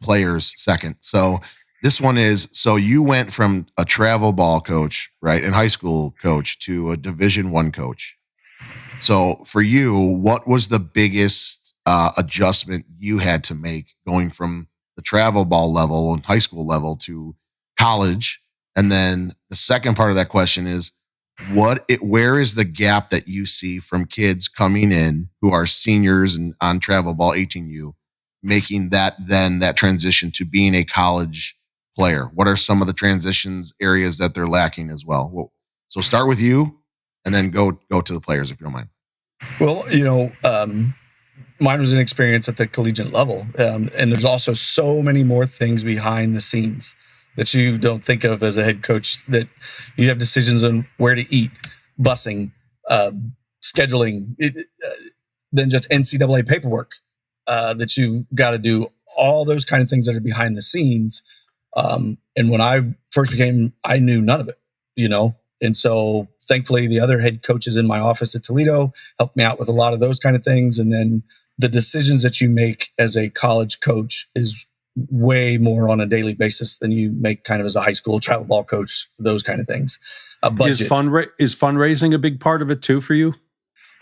S4: players second. So this one is, so you went from a travel ball coach, right, and high school coach, to a Division I coach. So for you, what was the biggest adjustment you had to make going from the travel ball level and high school level to college? And then the second part of that question is, where is the gap that you see from kids coming in who are seniors and on travel ball 18U, making that transition to being a college player? What are some of the transitions areas that they're lacking as well? So start with you and then go to the players, if you don't mind.
S1: Well, mine was an experience at the collegiate level. And there's also so many more things behind the scenes that you don't think of as a head coach, that you have decisions on where to eat, busing, scheduling, then just NCAA paperwork that you've got to do, all those kind of things that are behind the scenes. And when I first I knew none of it, and so thankfully the other head coaches in my office at Toledo helped me out with a lot of those kind of things. And then the decisions that you make as a college coach is way more on a daily basis than you make kind of as a high school travel ball coach, those kind of things.
S3: Is fundraising a big part of it too for you?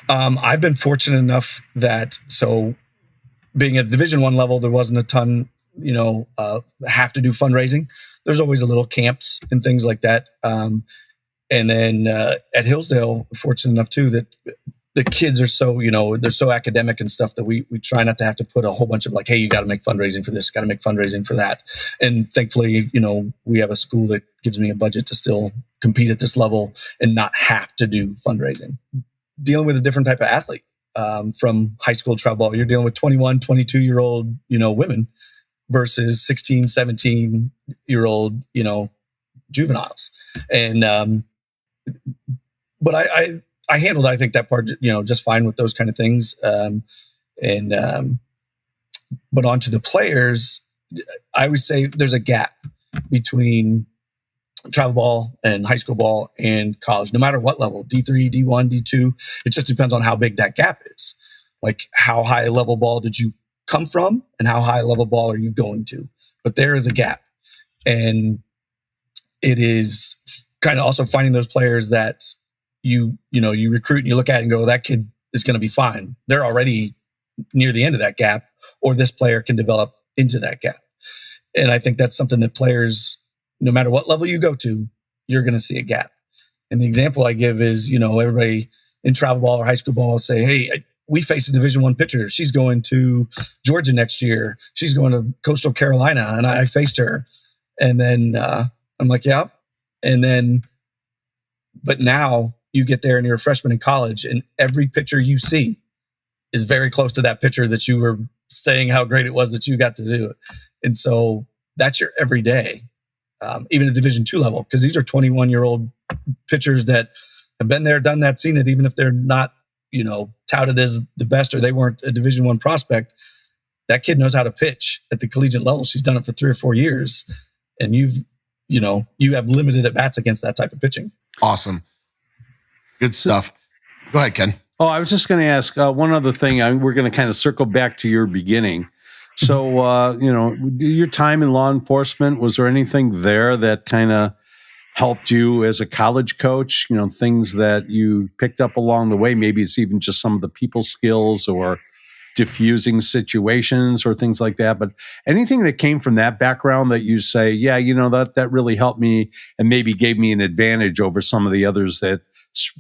S1: I've been fortunate enough that, so being at Division I level, there wasn't a ton, have to do fundraising. There's always a little camps and things like that. And then at Hillsdale, fortunate enough too, that the kids are so, they're so academic and stuff that we try not to have to put a whole bunch of like, hey, you got to make fundraising for this, got to make fundraising for that. And thankfully, we have a school that gives me a budget to still compete at this level and not have to do fundraising. Dealing with a different type of athlete from high school travel ball, you're dealing with 21, 22-year-old, women versus 16, 17-year-old, juveniles. And, but I handled, I think, that part, just fine with those kind of things. But onto the players, I would say there's a gap between travel ball and high school ball and college, no matter what level, D3, D1, D2. It just depends on how big that gap is. Like, how high level ball did you come from and how high level ball are you going to? But there is a gap. And it is kind of also finding those players that you recruit and you look at it and go, that kid is going to be fine. They're already near the end of that gap, or this player can develop into that gap. And I think that's something that players, no matter what level you go to, you're going to see a gap. And the example I give is, everybody in travel ball or high school ball will say, hey, we face a Division I pitcher. She's going to Georgia next year. She's going to Coastal Carolina. And I faced her. And then I'm like, yeah. And then, but now you get there and you're a freshman in college, and every pitcher you see is very close to that pitcher that you were saying how great it was that you got to do it. And so that's your everyday, even at Division II level, because these are 21-year-old pitchers that have been there, done that, seen it, even if they're not, touted as the best or they weren't a Division I prospect. That kid knows how to pitch at the collegiate level. She's done it for 3 or 4 years, and you have limited at bats against that type of pitching.
S4: Awesome. Good stuff. Go ahead, Ken.
S3: Oh, I was just going to ask one other thing. We're going to kind of circle back to your beginning. So, your time in law enforcement, was there anything there that kind of helped you as a college coach? Things that you picked up along the way. Maybe it's even just some of the people skills or diffusing situations or things like that. But anything that came from that background that you say, yeah, that really helped me and maybe gave me an advantage over some of the others that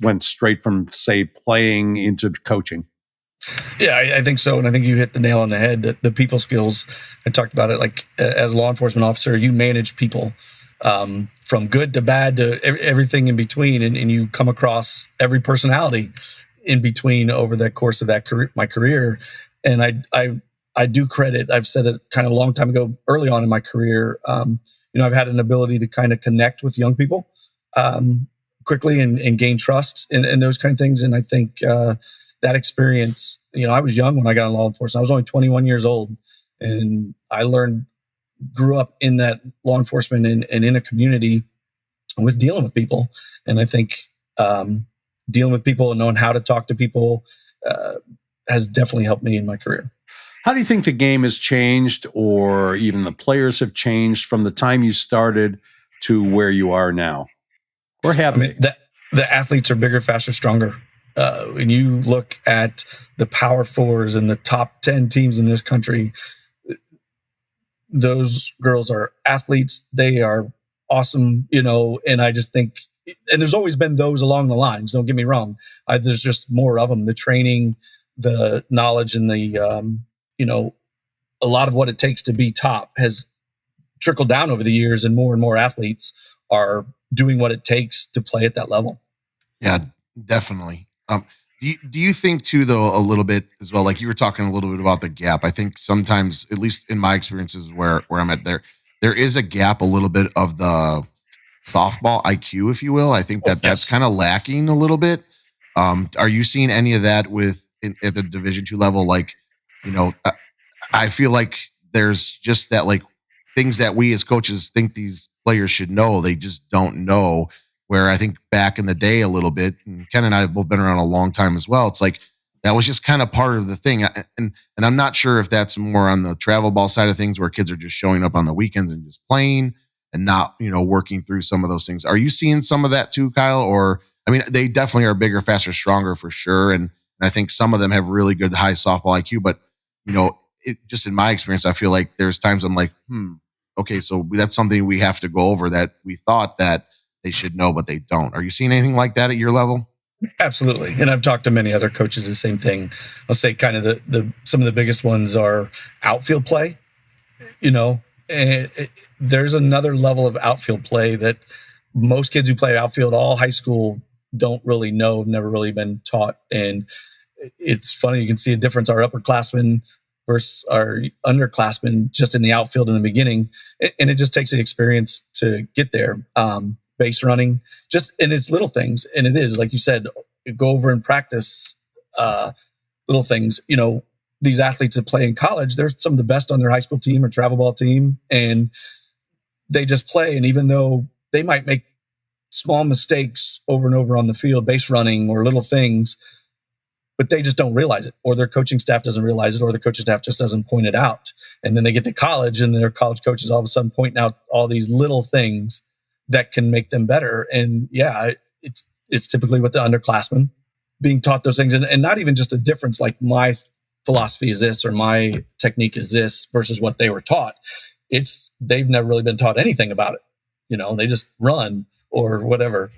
S3: went straight from, say, playing into coaching.
S1: Yeah, I think so. And I think you hit the nail on the head, that the people skills. I talked about it, like as a law enforcement officer, you manage people from good to bad to everything in between. And you come across every personality in between over the course of that career, my career. And I do credit, I've said it kind of a long time ago, early on in my career, I've had an ability to kind of connect with young people quickly and gain trust and those kind of things. And I think that experience, I was young when I got in law enforcement. I was only 21 years old, and I grew up in that law enforcement and in a community with dealing with people. And I think dealing with people and knowing how to talk to people has definitely helped me in my career.
S3: How do you think the game has changed, or even the players have changed from the time you started to where you are now? Or have they?
S1: The athletes are bigger, faster, stronger. When you look at the Power Fours and the top 10 teams in this country, those girls are athletes. They are awesome, and I just think, and there's always been those along the lines, don't get me wrong. There's just more of them. The training, the knowledge, and the, a lot of what it takes to be top has trickled down over the years, and more athletes are doing what it takes to play at that level.
S4: Yeah, definitely. Do you think too, though, a little bit as well, like you were talking a little bit about the gap? I think sometimes, at least in my experiences where I'm at, there is a gap a little bit of the softball IQ, if you will. I think that's kind of lacking a little bit. Are you seeing any of that at the Division II level? Like, I feel like there's just that, like, things that we as coaches think these players should know, they just don't know. Where I think back in the day a little bit, and Ken and I have both been around a long time as well, it's like that was just kind of part of the thing. And I'm not sure if that's more on the travel ball side of things, where kids are just showing up on the weekends and just playing and not, working through some of those things. Are you seeing some of that too, Kyle? Or, I mean, they definitely are bigger, faster, stronger for sure. And I think some of them have really good high softball IQ, but, just in my experience, I feel like there's times I'm like, okay, so that's something we have to go over that we thought that they should know, but they don't. Are you seeing anything like that at your level?
S1: Absolutely. And I've talked to many other coaches, the same thing. I'll say kind of some of the biggest ones are outfield play. And there's another level of outfield play that most kids who play outfield all high school don't really know, have never really been taught. And it's funny, you can see a difference, our upperclassmen versus our underclassmen just in the outfield in the beginning. And it just takes the experience to get there. Base running, and it's little things. And it is, like you said, go over and practice little things. These athletes that play in college, they're some of the best on their high school team or travel ball team, and they just play. And even though they might make small mistakes over and over on the field, base running or little things, but they just don't realize it, or their coaching staff doesn't realize it, or the coaching staff just doesn't point it out. And then they get to college and their college coaches all of a sudden pointing out all these little things that can make them better. And yeah, it's typically with the underclassmen being taught those things, and not even just a difference like my philosophy is this or my technique is this versus what they were taught. They've never really been taught anything about it. They just run or whatever.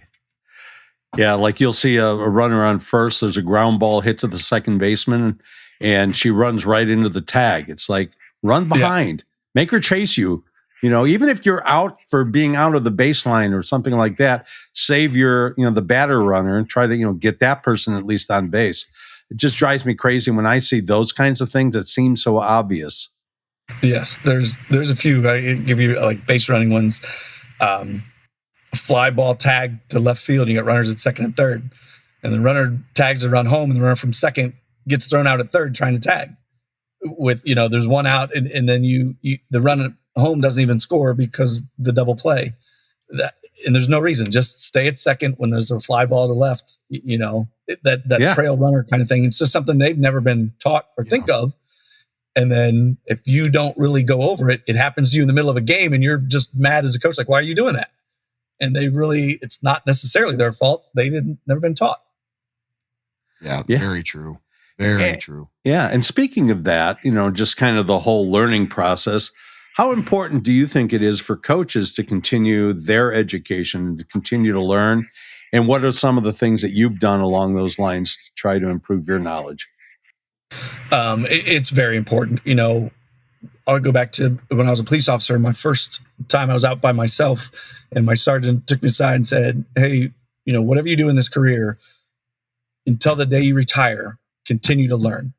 S3: Yeah, like you'll see a runner on first, there's a ground ball hit to the second baseman, and she runs right into the tag. It's like, run behind, make her chase you. Even if you're out for being out of the baseline or something like that, save your, the batter runner and try to, get that person at least on base. It just drives me crazy when I see those kinds of things that seem so obvious.
S1: Yes, there's a few. I give you like base running ones. A fly ball tag to left field. You got runners at second and third, and the runner tags to run home, and the runner from second gets thrown out at third trying to tag. With there's one out, and then the run home doesn't even score because the double play. And there's no reason. Just stay at second when there's a fly ball to left. That trail runner kind of thing. It's just something they've never been taught or think of. And then if you don't really go over it, it happens to you in the middle of a game and you're just mad as a coach. Like, why are you doing that? And it's not necessarily their fault. They never been taught.
S4: Yeah. Very true. Very true.
S3: Yeah. And speaking of that, just kind of the whole learning process, how important do you think it is for coaches to continue their education, to continue to learn? And what are some of the things that you've done along those lines to try to improve your knowledge?
S1: It's very important. I'll go back to when I was a police officer. My first time I was out by myself, and my sergeant took me aside and said, "Hey, whatever you do in this career, until the day you retire, continue to learn."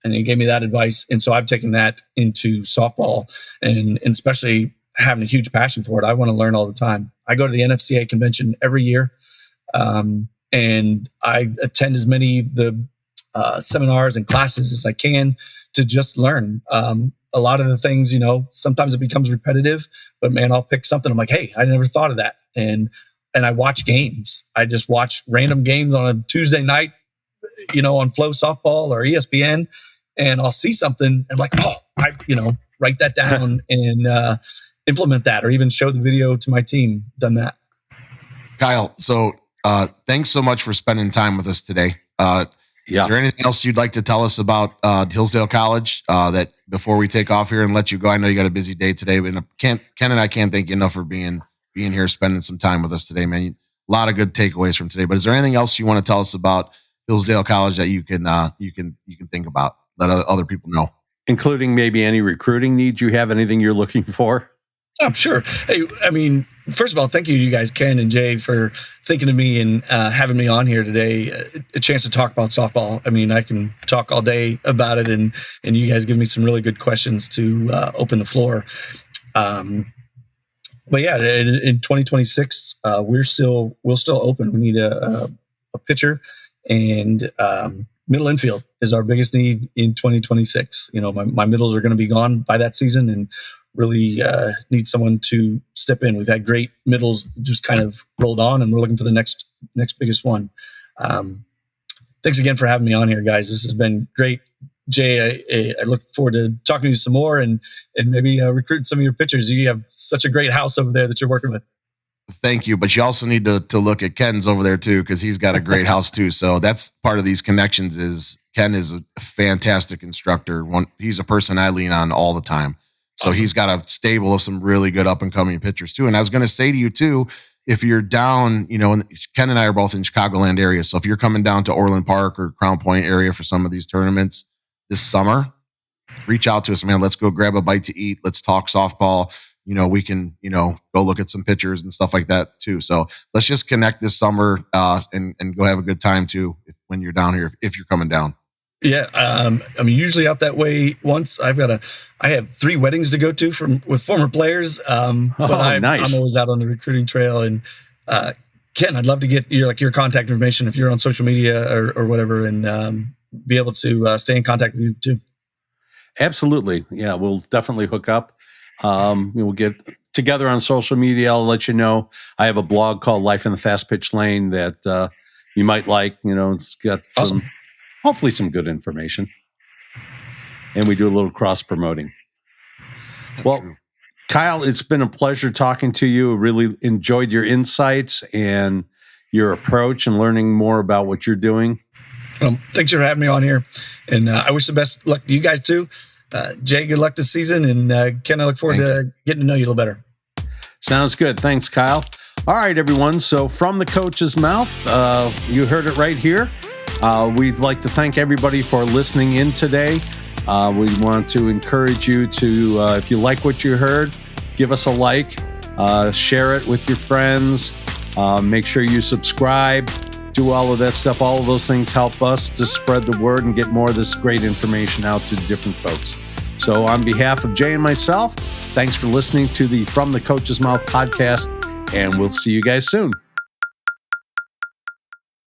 S1: And he gave me that advice. And so I've taken that into softball, and especially having a huge passion for it. I want to learn all the time. I go to the NFCA convention every year, and I attend as many the seminars and classes as I can to just learn. A lot of the things, sometimes it becomes repetitive, but man, I'll pick something. I'm like, hey, I never thought of that. And I watch games. I just watch random games on a Tuesday night, on Flow Softball or ESPN, and I'll see something and I'm like, oh, I write that down and implement that, or even show the video to my team. Done that.
S4: Kyle, so thanks so much for spending time with us today. Is there anything else you'd like to tell us about Hillsdale College that before we take off here and let you go? I know you got a busy day today, but Ken and I can't thank you enough for being here, spending some time with us today, man. A lot of good takeaways from today. But is there anything else you want to tell us about Hillsdale College that you can think about? Let other people know,
S3: including maybe any recruiting needs you have. Anything you're looking for?
S1: Oh, sure. Hey, first of all, thank you guys, Ken and Jay, for thinking of me and having me on here today. A chance to talk about softball. I can talk all day about it, and you guys give me some really good questions to open the floor. But yeah, in 2026, we'll still open. We need a pitcher, and middle infield is our biggest need in 2026. My middles are going to be gone by that season, and really need someone to step in. We've had great middles just kind of rolled on, and we're looking for the next biggest one. Thanks again for having me on here, guys. This has been great. Jay, I look forward to talking to you some more and maybe recruiting some of your pitchers. You have such a great house over there that you're working with.
S4: Thank you. But you also need to look at Ken's over there too, because he's got a great house too. So that's part of these connections. Is Ken is a fantastic instructor. He's a person I lean on all the time. So awesome. He's got a stable of some really good up and coming pitchers too. And I was going to say to you too, if you're down, Ken and I are both in Chicagoland area. So if you're coming down to Orland Park or Crown Point area for some of these tournaments this summer, reach out to us, man. Let's go grab a bite to eat. Let's talk softball. We can, go look at some pitchers and stuff like that too. So let's just connect this summer and go have a good time too when you're down here, if you're coming down.
S1: Yeah. I'm usually out that way once. I have 3 weddings to go to with former players. But I'm always out on the recruiting trail. And Ken, I'd love to get your contact information if you're on social media or whatever, and be able to stay in contact with you too.
S3: Absolutely. Yeah, we'll definitely hook up. We'll get together on social media. I'll let you know. I have a blog called Life in the Fast Pitch Lane that you might like. It's got
S1: awesome.
S3: Hopefully some good information. And we do a little cross-promoting. Well, true. Kyle, it's been a pleasure talking to you. Really enjoyed your insights and your approach and learning more about what you're doing.
S1: Thanks for having me on here. And I wish the best luck to you guys too. Jay, good luck this season. And Ken, I look forward to getting to know you a little better.
S3: Sounds good. Thanks, Kyle. All right, everyone. So from the coach's mouth, you heard it right here. We'd like to thank everybody for listening in today. We want to encourage you to, if you like what you heard, give us a like, share it with your friends, make sure you subscribe, do all of that stuff. All of those things help us to spread the word and get more of this great information out to different folks. So on behalf of Jay and myself, thanks for listening to the From the Coach's Mouth podcast, and we'll see you guys soon.